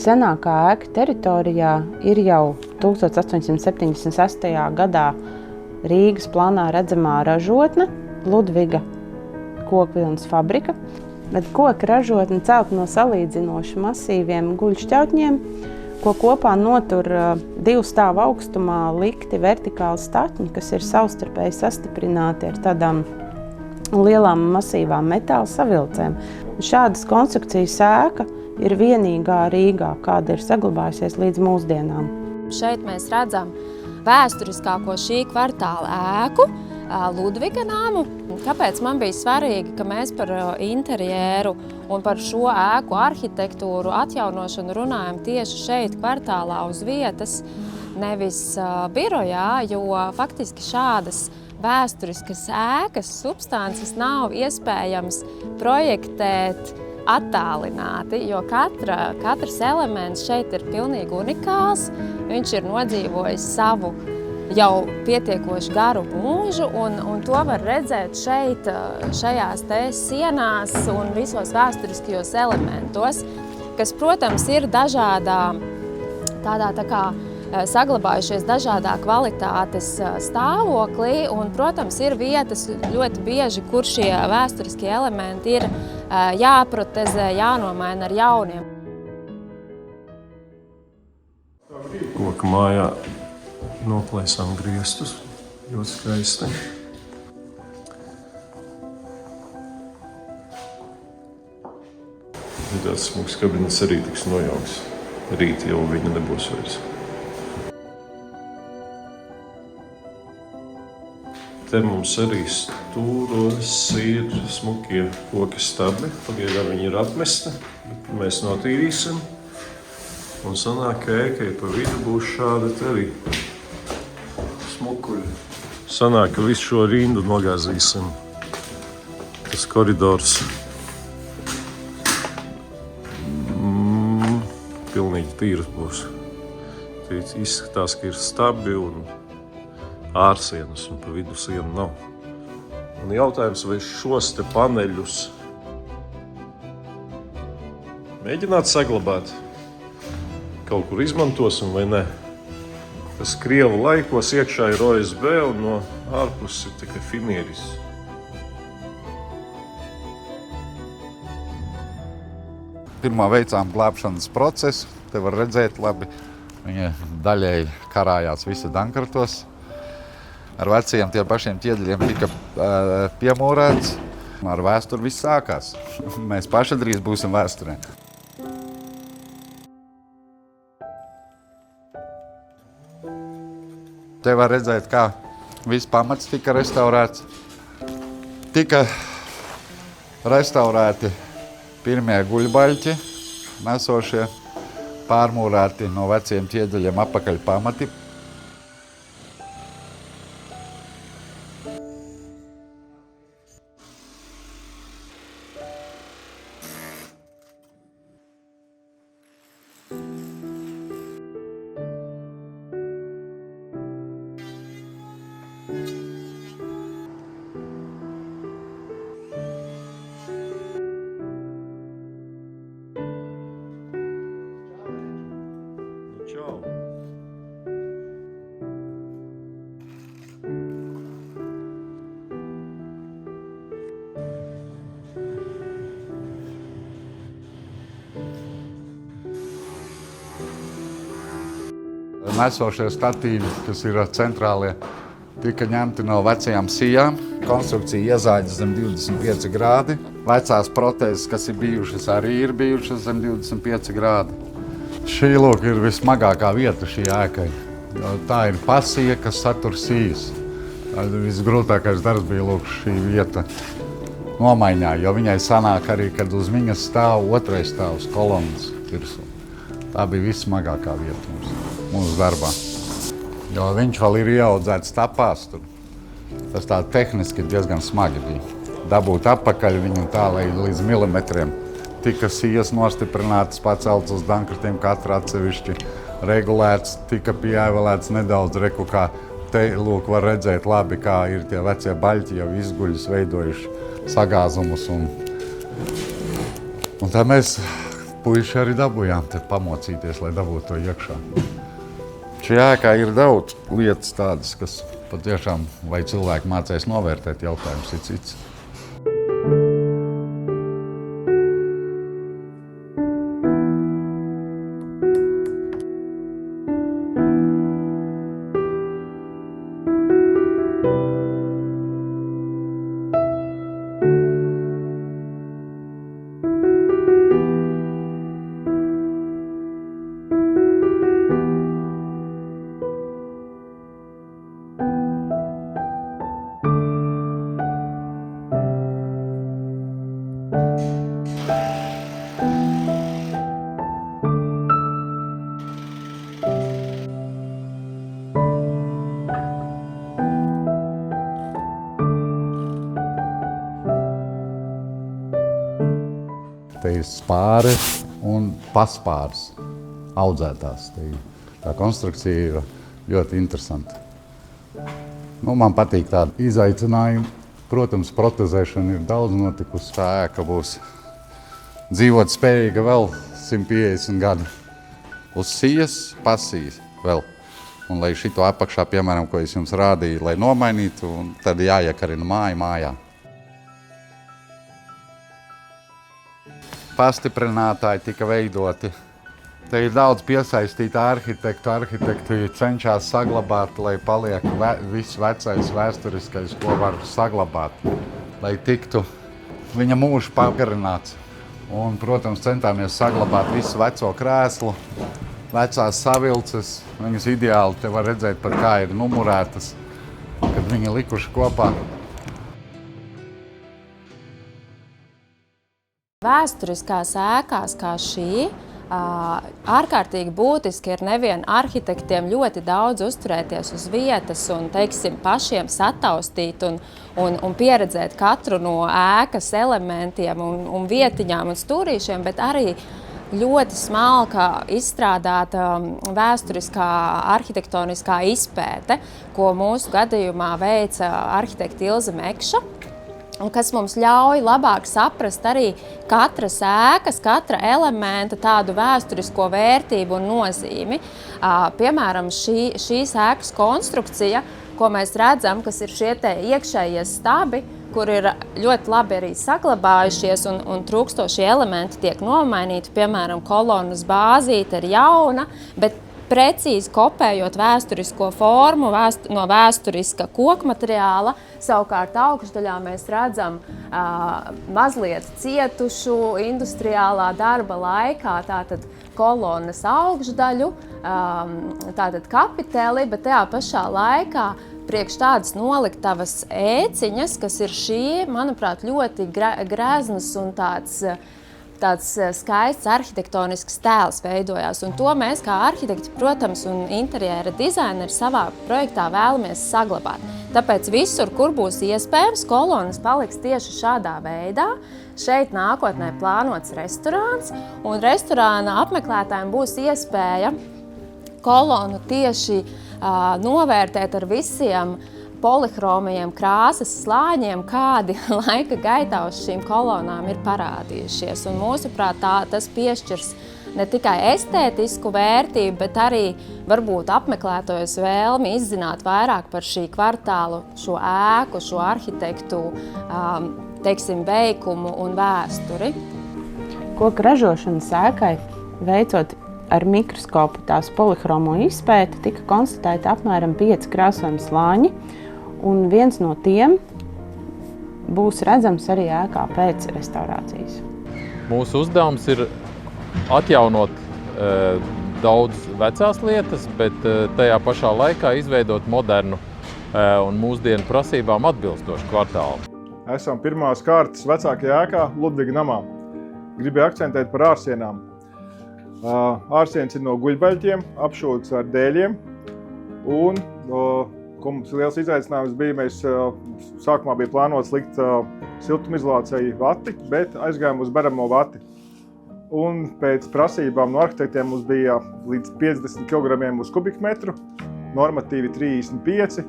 Senākā ēka teritorijā ir jau 1878. gadā Rīgas plānā redzamā ražotne, Ludviga kokvilnas fabrika, bet koka ražotne celta no salīdzinoši masīviem guļšķautņiem, ko kopā notur 2 stāvu augstumā likti vertikāli staķi, kas ir savstarpēji sastiprināti ar tādām lielām masīvām metāla savilcēm. Šādas konstrukcijas ēka ir vienīgā Rīgā, kāda ir saglabājusies līdz mūsdienām. Šeit mēs redzam vēsturiskāko šī kvartāla ēku, Ludviga namu. Kāpēc man bija svarīgi, ka mēs par interjeru un par šo ēku arhitektūru atjaunošanu runājam tieši šeit kvartālā uz vietas, nevis birojā, jo faktiski šādas vēsturiskas ēkas substances nav iespējams projektēt attālināti, jo katrs elements šeit ir pilnīgi unikāls. Viņš ir nodzīvojis savu jau pietiekoši garu mūžu, un to var redzēt šeit, šajās te sienās un visos vēsturiskajos elementos, kas, protams, ir dažādā, saglabājušies dažādā kvalitātes stāvoklī, un, protams, ir vietas ļoti bieži, kur šie vēsturiskie elementi ir jāprotezē, jānomaina ar jauniem. Koka mājā noplēsām griestus, ļoti skaisti. Tāds smuks kabinets arī tiks nojauks. Rīt jau viņa nebūs vairs. Te mums arī stūros ir smukie koki stabi. Pagaidām viņi ir atmesti, bet mēs notīrīsim. Un sanāk, ka ēkai pa vidu būs šāda te arī smukuļi. Sanāk, ka visu šo rindu nogāzīsim. Tas koridors pilnīgi tīrs būs. Izskatās, ka ir stabi un ārsienas, un pa vidu sienu nav. Un jautājums, vai šos te paneļus mēģināt saglabāt, kaut kur izmantosim vai ne. Tas Krievu laikos iekšā ir OSB un no ārpuses ir tikai finieris. Pirmā veicām glābšanas procesu, te var redzēt labi. Viņa daļēji karājās visi dankartos. Ar veciem tiem pašiem ķieģeļiem tika piemūrēts. Ar vēsturi viss sākās. Mēs paši drīz būsim vēsturē. Te var redzēt, kā viss pamats tika restaurēts. Tika restaurēti pirmie guļbaļķi, nesošie, pārmūrēti no veciem ķieģeļiem apakaļ pamati. Nesošie statīvi, kas ir centrālie, tika ņemti no vecajām sijām. Konstrukcija iezāģa zem 25 grādi. Vecās protēzes, kas ir bijušas, arī ir bijušas zem 25 grādi. Šī lūk ir vismagākā vieta šī ēkai. Tā ir pasija, kas satur sijas. Visgrūtākais darbs bija lūk šī vieta nomaiņā, jo viņai sanāk arī, kad uz viņas stāv otrais stāvs, kolonas virsū. Tā bija vismagākā vieta mūsu darbā. Jo viņš vēl ir ieaudzēts tapās tur. Tas tā tehniski diezgan smagi bija. Dabūt apakaļ viņu tā, lai līdz milimetriem tika sijas nostiprinātas, paceltas uz dankratiem, katra atsevišķi regulēts, tika pievēlēts nedaudz reku, kā te, lūk, var redzēt labi, kā ir tie vecie baļķi jau izguļus, veidojuši sagāzumus. Un tā mēs puiši arī dabūjām te pamocīties, lai dabūtu to iekšā. Šajā ēkā ir daudz lietas tādas, kas patiešām, vai cilvēki mācēs novērtēt, jautājums ir cits. Te ir spāre un paspārs audzētās. Tā konstrukcija ir ļoti interesanta. Man patīk tāda izaicinājuma. Protams, protezēšana ir daudz notikusi. Tā ēka būs dzīvot spējīga vēl 150 gadu. Uz sijas, pasijas vēl. Un lai šito apakšā, piemēram, ko es jums rādīju, lai nomainītu, un tad jāiekarina māja mājā. Pastiprinātāji tika veidoti. Te ir daudz piesaistīta arhitektu. Arhitekti cenšas saglabāt, lai paliek viss vecais, vēsturiskais, ko var saglabāt, lai tiktu viņa mūžs pagarināts. Un, protams, centāmies saglabāt visu veco krēslu, vecās savilces. Viņas ideāli te var redzēt, pat kā ir numurētas, kad viņi likuši kopā. Vēsturiskās ēkās kā šī ārkārtīgi būtiski ir nevien arhitektiem ļoti daudz uzturēties uz vietas un, teiksim, pašiem sataustīt un pieredzēt katru no ēkas elementiem un vietiņām un stūrīšiem, bet arī ļoti smalka izstrādāta vēsturiskā arhitektoniskā izpēte, ko mūsu gadījumā veica arhitekte Ilze Mekša. Kas mums ļauj labāk saprast arī katras ēkas, katra elementa tādu vēsturisko vērtību un nozīmi. Piemēram, šīs ēkas konstrukcija, ko mēs redzam, kas ir šie te iekšējie stabi, kur ir ļoti labi arī saglabājušies un trūkstošie elementi tiek nomainīti. Piemēram, kolonas bāzīte ir jauna, bet precīzi kopējot vēsturisko formu no vēsturiska koku materiāla. Savukārt augšdaļā mēs redzam mazliet cietušu industriālā darba laikā tātad kolonas augšdaļu, tātad kapiteli, bet tajā pašā laikā priekš tādas noliktavas ēciņas, kas ir šī, manuprāt, ļoti greznas un tāds skaists arhitektonisks tēls veidojās. Un to mēs kā arhitekti, protams, un interjera dizaineri savā projektā vēlamies saglabāt. Tāpēc visur, kur būs iespējams, kolonas paliks tieši šādā veidā. Šeit nākotnē plānots restorāns, un restorāna apmeklētājiem būs iespēja kolonu tieši novērtēt ar visiem polihromajiem krāsas slāņiem, kādi laika gaitā uz šīm kolonām ir parādījušies. Un mūsuprāt, tas piešķirs ne tikai estētisku vērtību, bet arī varbūt apmeklētājus vēlmi izzināt vairāk par šī kvartālu, šo ēku, šo arhitektu, teiksim, veikumu un vēsturi. Koku ražošanas ēkai, veicot ar mikroskopu tās polihromo izpēti, tika konstatēta apmēram 5 krāsojuma slāņi, un viens no tiem būs redzams arī ēkā pēc restaurācijas. Mūsu uzdevums ir atjaunot daudz vecās lietas, bet tajā pašā laikā izveidot modernu un mūsdienu prasībām atbilstošu kvartālu. Esam pirmās kārtas vecākajā ēkā Ludviga namā. Gribēju akcentēt par ārsienām. Ārsienas ir no guļbaļķiem, apšūtas ar dēļiem. Un, ko mums liels izaicinājums bija, mēs sākumā bija plānots likt siltumizolāciju vati, bet aizgājām uz beramo vati. Un pēc prasībām no arhitektiem mums bija līdz 50 kg uz kubikmetru, normatīvi 35,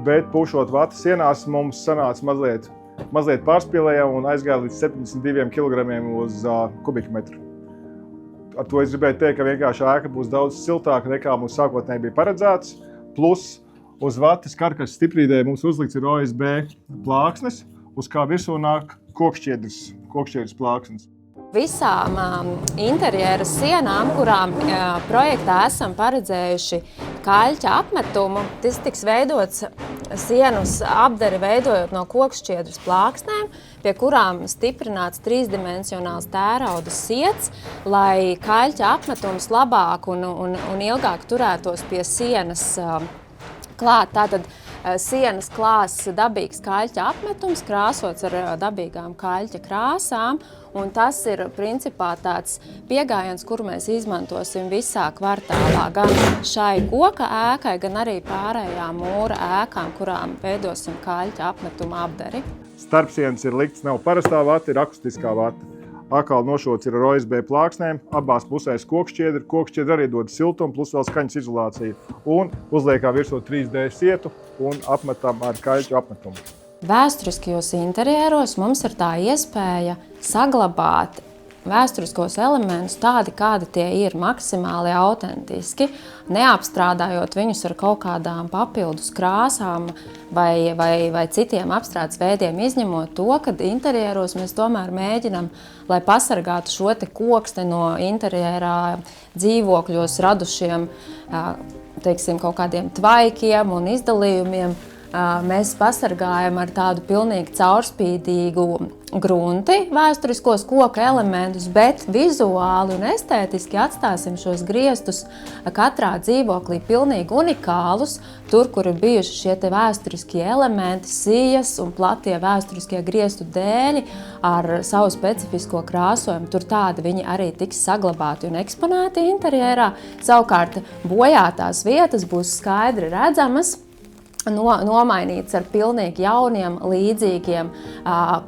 bet pušot vati sienās mums sanāca mazliet pārspīlējām un aizgāja līdz 72 kg uz kubikmetru. ar to es gribēju teikt, ka vienkārši ēka būs daudz siltāka nekā mums sākotnēji bija paredzēts. Plus uz vatas karkas stiprīdē mums uzlikts ir OSB plāksnes, uz kā virsū nāk kokšķiedras plāksnes. Visām interjera sienām, kurām projektā esam paredzējuši kaļķa apmetumu, tas tiks veidots sienas apdari veidojot no kokšķiedras plāksnēm, pie kurām stiprināts trīsdimensionāls tērauda siets, lai kaļķa apmetums labāk un ilgāk turētos pie sienas klāt. Tātad sienas klās dabīgs kaļķa apmetums, krāsots ar dabīgām kaļķa krāsām, un tas ir principā tāds pieejams, kuru mēs izmantosim visā kvartālā, gan šai koka ēkai, gan arī pārējām mūra ēkām, kurām veidosim kaļķa apmetuma apdari. Starpsienas ir likts nav parastā vata, ir akustiskā vata. Akāli nošots ir ar OSB plāksnēm, abās pusēs kokšķiedra. Kokšķiedra arī dod siltumu, plus vēl skaņas izolāciju. Un uzliekām virsū 3D sietu un apmetam ar kaļķu apmetumu. Vēsturiskajos interjeros mums ir tā iespēja saglabāt vēsturiskos elementus tādi, kādi tie ir, maksimāli autentiski, neapstrādājot viņus ar kaut kādām papildus krāsām vai citiem apstrādes veidiem, izņemot to, ka interjeros mēs tomēr mēģinam, lai pasargātu šo te koksti no interjerā dzīvokļos radušiem, teiksim, kaut kādiem tvaikiem un izdalījumiem. Mēs pasargājam ar tādu pilnīgi caurspīdīgu grunti vēsturiskos koka elementus, bet vizuāli un estētiski atstāsim šos griestus katrā dzīvoklī pilnīgi unikālus. Tur, kur ir bijuši šie te vēsturiskie elementi, sijas un platie vēsturiskie griestu dēļi ar savu specifisko krāsojumu, tur tādi viņi arī tiks saglabāti un eksponēti interjerā. Savukārt bojātās vietas būs skaidri redzamas, nomainīts ar pilnīgi jauniem, līdzīgiem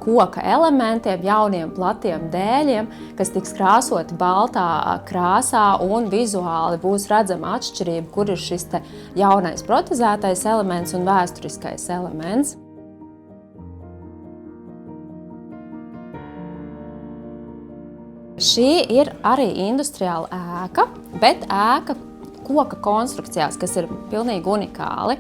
koka elementiem, jauniem, platiem dēļiem, kas tiks krāsoti baltā krāsā un vizuāli būs redzama atšķirība, kur ir šis te jaunais protezētais elements un vēsturiskais elements. Šī ir arī industriāla ēka, bet ēka koka konstrukcijās, kas ir pilnīgi unikāli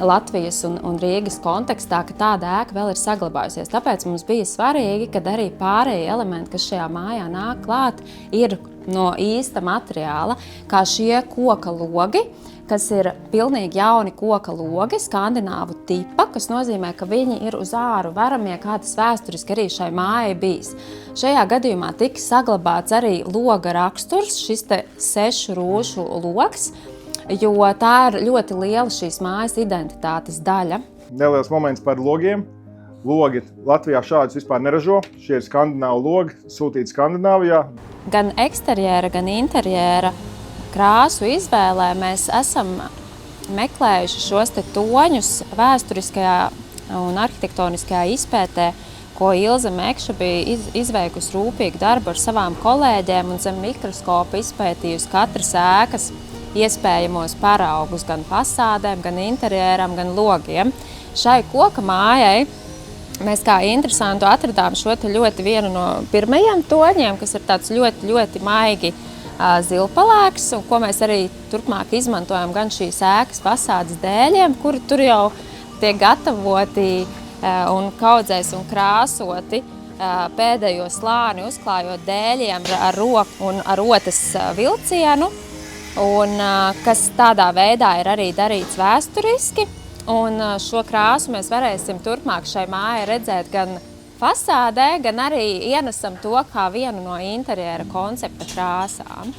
Latvijas un Rīgas kontekstā, ka tāda ēka vēl ir saglabājusies. Tāpēc mums bija svarīgi, ka arī pārējie elementi, kas šajā mājā nāk klāt, ir no īsta materiāla, kā šie koka logi, kas ir pilnīgi jauni koka logi, skandināvu tipa, kas nozīmē, ka viņi ir uz āru veramie, kā tas vēsturiski arī šai mājai bijis. Šajā gadījumā tika saglabāts arī loga raksturs, šis te 6 rūšu logs, jo tā ir ļoti liela šīs mājas identitātes daļa. Neliels moments par logiem. Logi Latvijā šādus vispār neražo. Šie ir skandināvu logi, sūtīti Skandināvijā. Gan eksterjera, gan interjera krāsu izvēlē mēs esam meklējuši šos te toņus vēsturiskajā un arhitektoniskajā izpētē, ko Ilze Mekša bija izveikusi rūpīgu darbu ar savām kolēģiem un zem mikroskopa izpētījusi katras ēkas iespējamos paraugus gan fasādēm, gan interjeram, gan logiem. Šai koka mājai mēs kā interesantu atradām šo te ļoti vienu no pirmajiem toņiem, kas ir tāds ļoti, ļoti maigi zilpalēks, un ko mēs arī turpmāk izmantojam gan šīs ēkas fasādes dēļiem, kuri tur jau tiek gatavoti un kaudzēs un krāsoti pēdējo slāni, uzklājot dēļiem ar roku un ar rotas vilcienu, un kas tādā veidā ir arī darīts vēsturiski. Un šo krāsu mēs varēsim turpmāk šai mājai redzēt gan fasādē, gan arī ienesam to kā vienu no interjera koncepta krāsām.